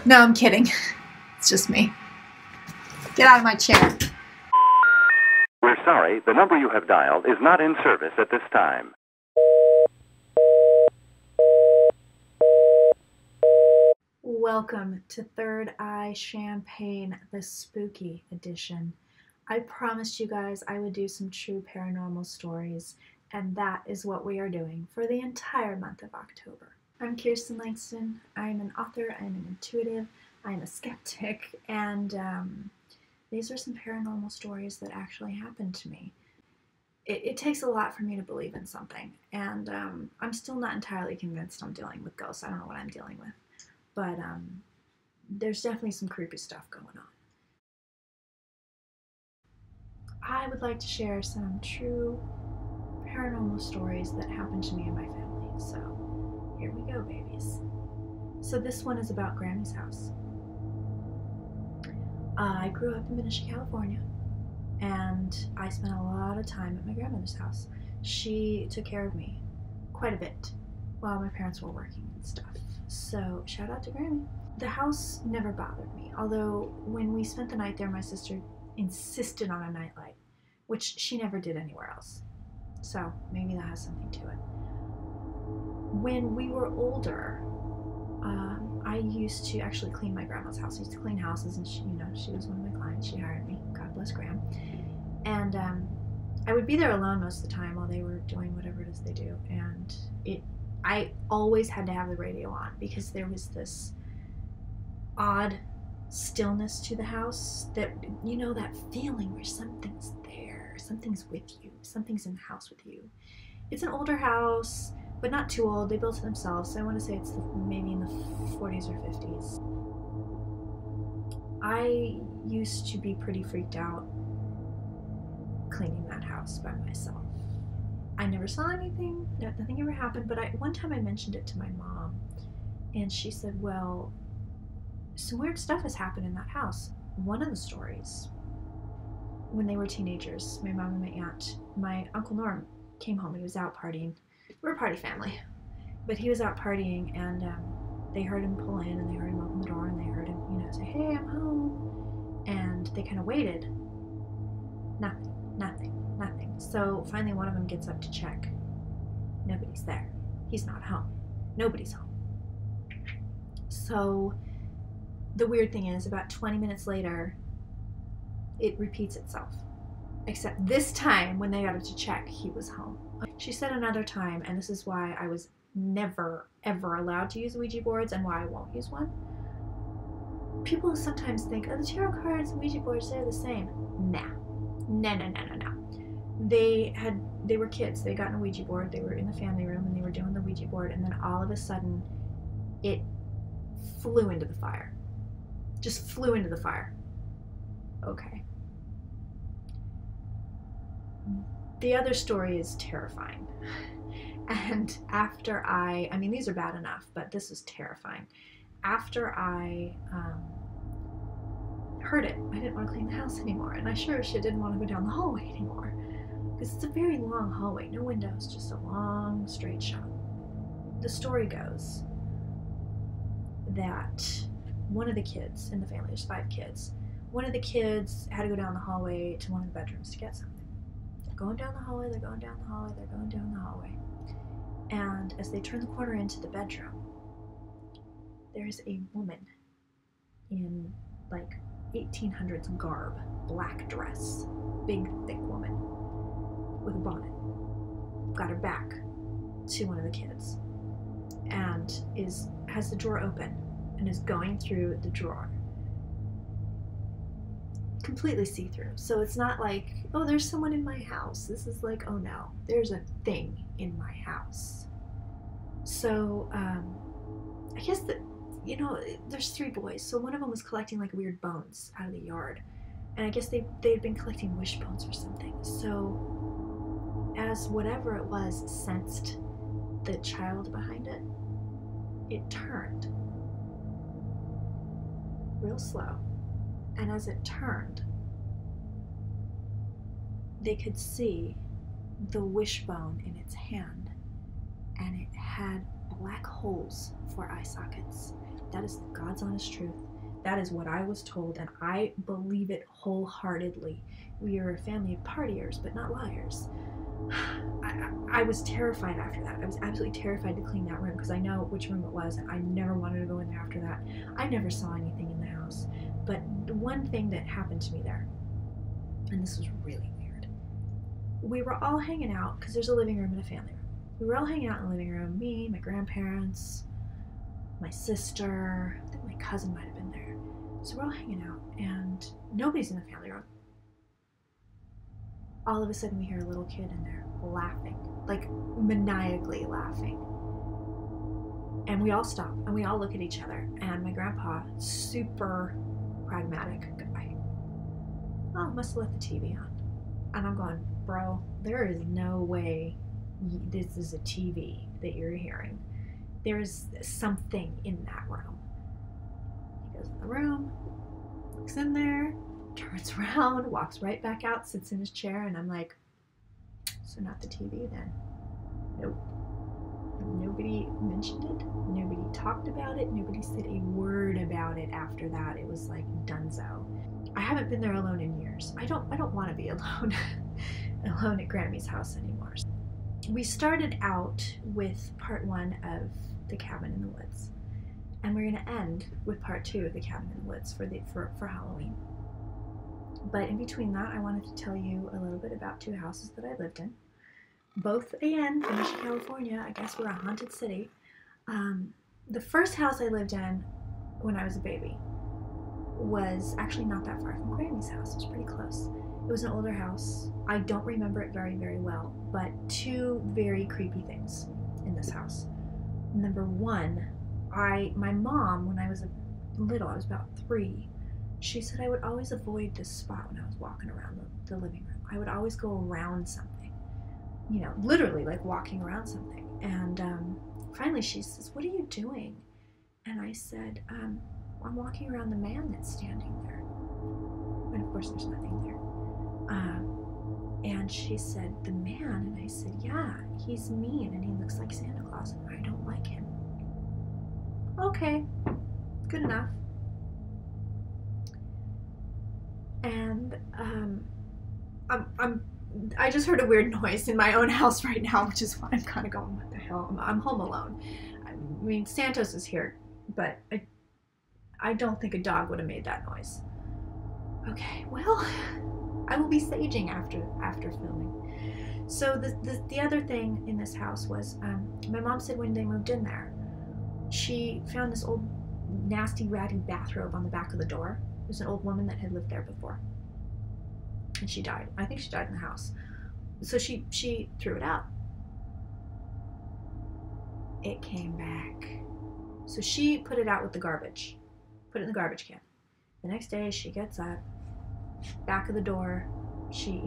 No, I'm kidding. It's just me. Get out of my chair. We're sorry, the number you have dialed is not in service at this time. Welcome to Third Eye Champagne, the spooky edition. I promised you guys I would do some true paranormal stories, and that is what we are doing for the entire month of October. I'm Kirsten Langston. I'm an author, I'm an intuitive, I'm a skeptic, and these are some paranormal stories that actually happened to me. It takes a lot for me to believe in something, and I'm still not entirely convinced I'm dealing with ghosts. I don't know what I'm dealing with, but there's definitely some creepy stuff going on. I would like to share some true paranormal stories that happened to me and my family, so here we go, babies. So this one is about Grammy's house. I grew up in Benicia, California, and I spent a lot of time at my grandmother's house. She took care of me quite a bit while my parents were working and stuff. So shout out to Grammy. The house never bothered me, although when we spent the night there, my sister insisted on a nightlight, which she never did anywhere else. So maybe that has something to it. When we were older, I used to actually clean my grandma's house. I used to clean houses, and she was one of my clients. She hired me. God bless Gram. And I would be there alone most of the time while they were doing whatever it is they do. And I always had to have the radio on because there was this odd stillness to the house that, that feeling where something's there, something's with you, something's in the house with you. It's an older house, but not too old. They built it themselves, so I want to say it's maybe in the 40s or 50s. I used to be pretty freaked out cleaning that house by myself. I never saw anything, nothing ever happened, but one time I mentioned it to my mom, and she said, well, some weird stuff has happened in that house. One of the stories, when they were teenagers, my mom and my aunt, my Uncle Norm came home and he was out partying. We're a party family, but he was out partying, and they heard him pull in, and they heard him open the door, and they heard him, say, hey, I'm home. And they kind of waited. Nothing. So finally one of them gets up to check. Nobody's there. He's not home. Nobody's home. So the weird thing is, about 20 minutes later, it repeats itself. Except this time, when they got up to check, he was home. She said another time, and this is why I was never, ever allowed to use Ouija boards and why I won't use one. People sometimes think, oh, the tarot cards and Ouija boards, they're the same. Nah. No. They were kids. They got a Ouija board. They were in the family room, and they were doing the Ouija board, and then all of a sudden, it flew into the fire. Just flew into the fire. Okay. The other story is terrifying. And after these are bad enough, but this is terrifying. After I heard it, I didn't want to clean the house anymore, and I sure as shit didn't want to go down the hallway anymore, because it's a very long hallway, no windows, just a long straight shot. The story goes that one of the kids in the family, there's 5 kids, one of the kids had to go down the hallway to one of the bedrooms to get something. They're going down the hallway, they're going down the hallway, they're going down the hallway. And as they turn the corner into the bedroom, there's a woman in 1800s garb, black dress, big thick woman with a bonnet, got her back to one of the kids, and has the drawer open and is going through the drawer, completely see-through. So it's not like, oh, there's someone in my house. This is like, oh no, there's a thing in my house. So I guess that, there's 3 boys, so one of them was collecting weird bones out of the yard, and I guess they had been collecting wishbones or something. So as whatever it was sensed the child behind it, it turned real slow, and as it turned, they could see the wishbone in its hand, and it had black holes for eye sockets. That is the God's honest truth. That is what I was told, and I believe it wholeheartedly. We are a family of partiers, but not liars. I was terrified after that. I was absolutely terrified to clean that room because I know which room it was, and I never wanted to go in there after that. I never saw anything in the house. But the one thing that happened to me there, and this was really weird, we were all hanging out because there's a living room and a family room. We were all hanging out in the living room, me, my grandparents, my sister, I think my cousin might have been there. So we're all hanging out, and nobody's in the family room. All of a sudden we hear a little kid in there laughing, like maniacally laughing. And we all stop, and we all look at each other, and my grandpa, super pragmatic guy, oh, must have left the TV on. And I'm going, bro, there is no way this is a TV that you're hearing. There's something in that room. He goes in the room, looks in there, turns around, walks right back out, sits in his chair, and I'm like, so not the TV then? Nope. Nobody mentioned it. Nobody talked about it. Nobody said a word about it after that. It was like donezo. I haven't been there alone in years. I don't want to be alone at Grammy's house anymore. We started out with part 1 of The Cabin in the Woods, and we're going to end with part 2 of The Cabin in the Woods for Halloween. But in between that, I wanted to tell you a little bit about 2 houses that I lived in. Both, again, in Michigan, California. I guess we're a haunted city. The first house I lived in when I was a baby was actually not that far from Grammy's house. It was pretty close. It was an older house. I don't remember it very, very well, but 2 very creepy things in this house. Number 1, my mom, when I was little, I was about 3, she said I would always avoid this spot when I was walking around the living room. I would always go around something, you know, literally like walking around something. And finally she says, what are you doing? And I said, I'm walking around the man that's standing there. And of course there's nothing there. And she said, the man? And I said, yeah, he's mean and he looks like Santa Claus and I don't like him. Okay, good enough. And I just heard a weird noise in my own house right now, which is why I'm kind of going, what the hell? I'm home alone. I mean, Santos is here, but I don't think a dog would have made that noise. Okay, well, I will be saging after filming. So the other thing in this house was, my mom said when they moved in there, she found this old nasty ratty bathrobe on the back of the door. It was an old woman that had lived there before. And she died. I think she died in the house. So she threw it out. It came back. So she put it out with the garbage. Put it in the garbage can. The next day she gets up, back of the door. She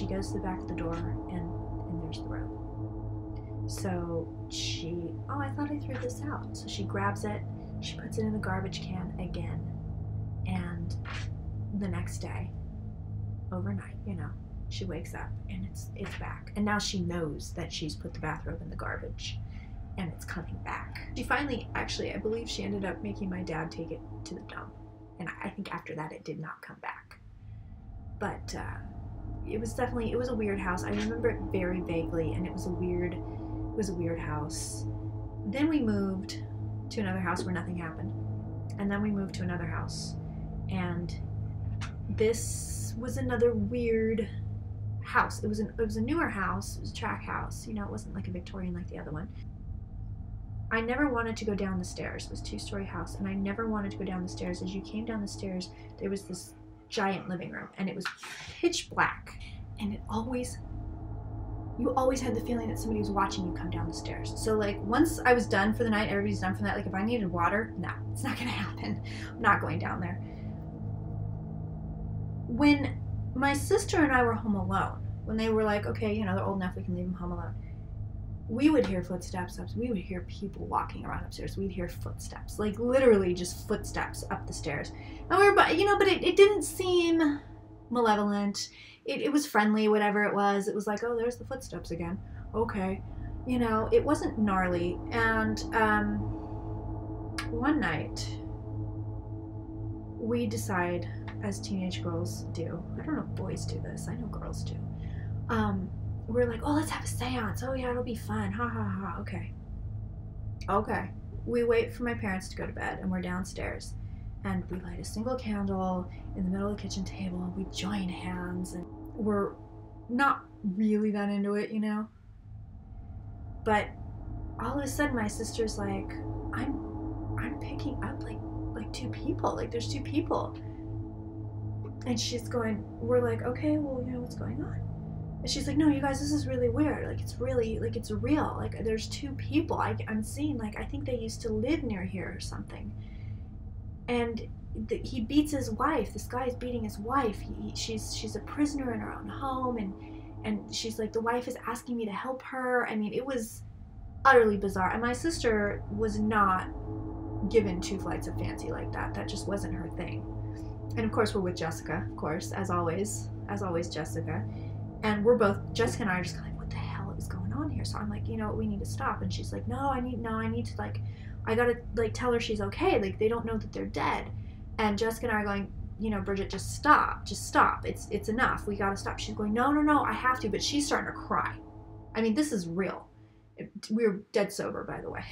goes to the back of the door and there's the robe. So I thought I threw this out. So she grabs it, she puts it in the garbage can again. And the next day, overnight, she wakes up and it's back. And now she knows that she's put the bathrobe in the garbage and it's coming back. She finally, actually, I believe she ended up making my dad take it to the dump. And I think after that it did not come back. But it was a weird house. I remember it very vaguely, and it was a weird house. Then we moved to another house where nothing happened. And then we moved to another house. And this was another weird house. It was a newer house. It was a track house. It wasn't like a Victorian like the other one. I never wanted to go down the stairs. It was a 2-story house, and I never wanted to go down the stairs. As you came down the stairs, there was this giant living room, and it was pitch black. And you always had the feeling that somebody was watching you come down the stairs. So like once I was done for the night, everybody's done for the night. Like if I needed water, no, it's not gonna happen. I'm not going down there. When my sister and I were home alone, when they were like, okay, they're old enough, we can leave them home alone, we would hear footsteps up. We would hear people walking around upstairs. We'd hear footsteps, like literally just footsteps up the stairs. And we were, but it didn't seem malevolent. It was friendly, whatever it was. It was like, oh, there's the footsteps again. Okay. You know, it wasn't gnarly. And one night, we decide, as teenage girls do, I don't know if boys do this, I know girls do, we're like, oh, let's have a seance. Oh yeah, it'll be fun. Ha ha ha. Okay. Okay. We wait for my parents to go to bed, and we're downstairs, and we light a single candle in the middle of the kitchen table. We join hands, and we're not really that into it, you know. But all of a sudden, my sister's like, I'm picking up like two people. Like there's two people, and she's going. We're like, okay, well, you know what's going on? And she's like, no, you guys, this is really weird. Like, it's really, like, it's real. Like, there's two people. I'm seeing, like, I think they used to live near here or something. And he beats his wife. This guy is beating his wife. She's a prisoner in her own home. And she's like, the wife is asking me to help her. I mean, it was utterly bizarre. And my sister was not given two flights of fancy like that. That just wasn't her thing. And, of course, we're with Jessica, of course, as always, Jessica. And we're both, Jessica and I are just kind of like, what the hell is going on here? So I'm like, you know, we need to stop. And she's like, no, I need to, like, I gotta, like, tell her she's okay. Like, they don't know that they're dead. And Jessica and I are going, you know, Bridget, just stop. It's enough. We gotta stop. She's going, no, I have to. But she's starting to cry. I mean, this is real. We were dead sober, by the way.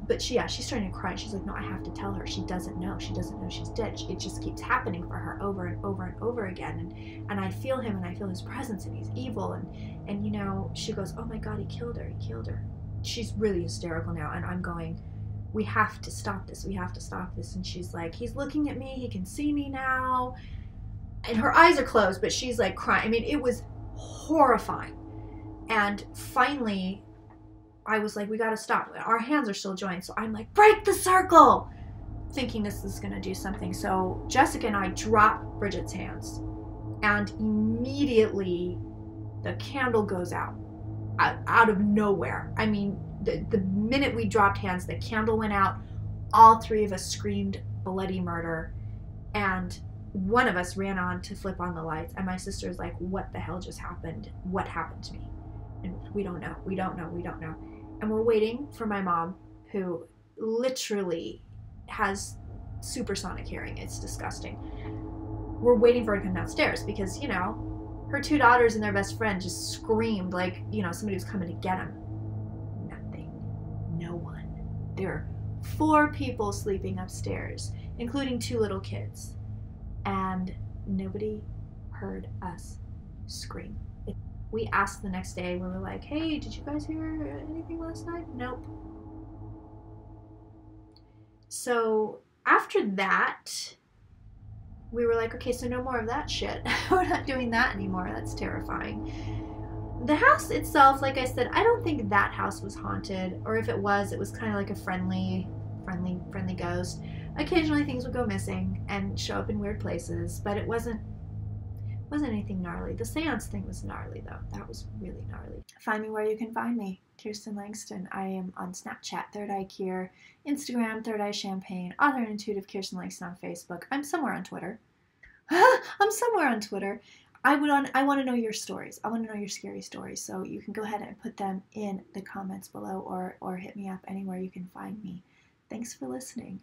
But she's starting to cry. She's like, no, I have to tell her. She doesn't know she's dead. It just keeps happening for her over and over and over again. And I feel him, and I feel his presence, and he's evil. And you know, she goes, oh my God, he killed her. She's really hysterical now. And I'm going, we have to stop this. And she's like, he's looking at me. He can see me now. And her eyes are closed, but she's like crying. I mean, it was horrifying. And finally, I was like, we gotta stop. Our hands are still joined. So I'm like, break the circle, thinking this is gonna do something. So Jessica and I drop Bridget's hands, and immediately the candle goes out of nowhere. I mean, the minute we dropped hands, the candle went out. All three of us screamed bloody murder, and one of us ran on to flip on the lights, and my sister's like, what the hell just happened? What happened to me? And we don't know. And we're waiting for my mom, who literally has supersonic hearing. It's disgusting. We're waiting for her to come downstairs because, you know, her two daughters and their best friend just screamed like, you know, somebody was coming to get them. Nothing. No one. There are 4 people sleeping upstairs, including 2 little kids. And nobody heard us scream. We asked the next day, we were like, hey, did you guys hear anything last night? Nope. So after that, we were like, okay, so no more of that shit. We're not doing that anymore. That's terrifying. The house itself, like I said, I don't think that house was haunted, or if it was kind of like a friendly ghost. Occasionally things would go missing and show up in weird places, but it wasn't anything gnarly. The seance thing was gnarly, though. That was really gnarly. Find me where you can find me, Kirsten Langston. I am on Snapchat, Third Eye Kier, Instagram, Third Eye Champagne, Author and Intuitive Kirsten Langston on Facebook. I'm somewhere on Twitter. I want to know your stories. I want to know your scary stories. So you can go ahead and put them in the comments below, or hit me up anywhere you can find me. Thanks for listening.